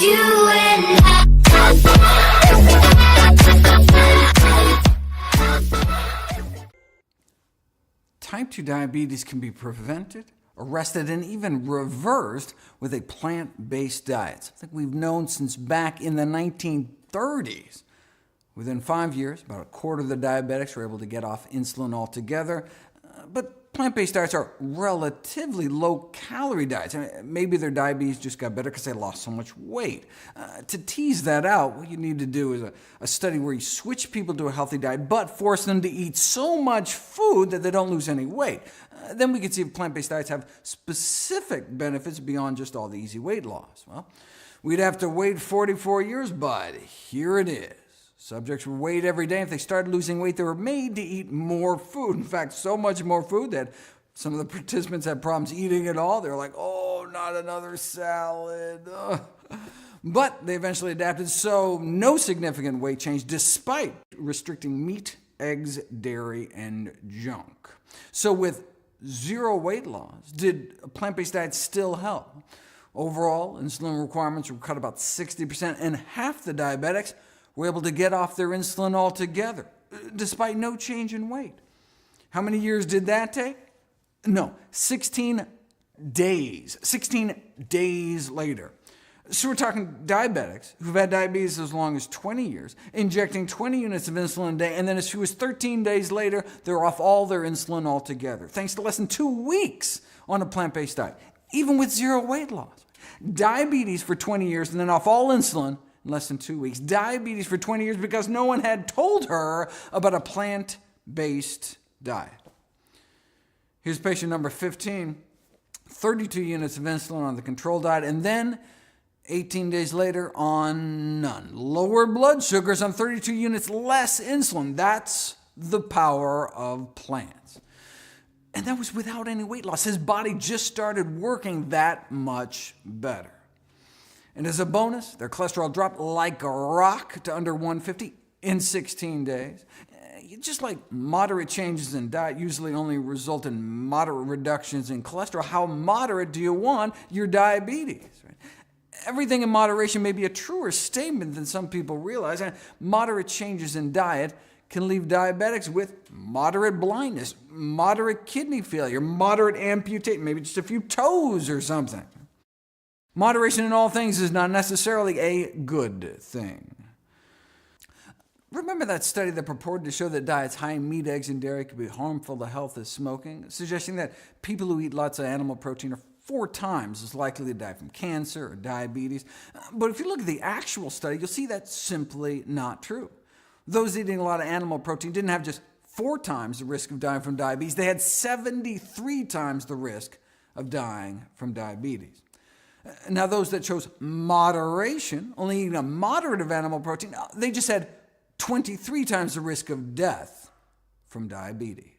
you and Type 2 diabetes can be prevented, arrested, and even reversed with a plant-based diet, something we've known since back in the 1930s. Within 5 years, about a quarter of the diabetics were able to get off insulin altogether, but plant-based diets are relatively low-calorie diets. I mean, maybe their diabetes just got better because they lost so much weight. To tease that out, what you need to do is a study where you switch people to a healthy diet, but force them to eat so much food that they don't lose any weight. Then we can see if plant-based diets have specific benefits beyond just all the easy weight loss. Well, we'd have to wait 44 years, but here it is. Subjects were weighed every day. If they started losing weight, they were made to eat more food. In fact, so much more food that some of the participants had problems eating it all. They were like, oh, not another salad. Ugh. But they eventually adapted, so no significant weight change, despite restricting meat, eggs, dairy, and junk. So with zero weight loss, did a plant-based diet still help? Overall, insulin requirements were cut about 60%, and half the diabetics were able to get off their insulin altogether, despite no change in weight. How many years did that take? No, 16 days. 16 days later. So we're talking diabetics who've had diabetes as long as 20 years, injecting 20 units of insulin a day, and then as few as 13 days later, they're off all their insulin altogether, thanks to less than 2 weeks on a plant-based diet, even with zero weight loss. Diabetes for 20 years and then off all insulin in less than 2 weeks. Diabetes for 20 years because no one had told her about a plant-based diet. Here's patient number 15, 32 units of insulin on the control diet, and then 18 days later on none. Lower blood sugars on 32 units less insulin. That's the power of plants. And that was without any weight loss. His body just started working that much better. And as a bonus, their cholesterol dropped like a rock to under 150 in 16 days. Just like moderate changes in diet usually only result in moderate reductions in cholesterol, how moderate do you want your diabetes? Right? Everything in moderation may be a truer statement than some people realize. Moderate changes in diet can leave diabetics with moderate blindness, moderate kidney failure, moderate amputation, maybe just a few toes or something. Moderation in all things is not necessarily a good thing. Remember that study that purported to show that diets high in meat, eggs, and dairy could be harmful to health as smoking, suggesting that people who eat lots of animal protein are 4 times as likely to die from cancer or diabetes. But if you look at the actual study, you'll see that's simply not true. Those eating a lot of animal protein didn't have just 4 times the risk of dying from diabetes. They had 73 times the risk of dying from diabetes. Now, those that chose moderation, only eating a moderate of animal protein, they just had 23 times the risk of death from diabetes.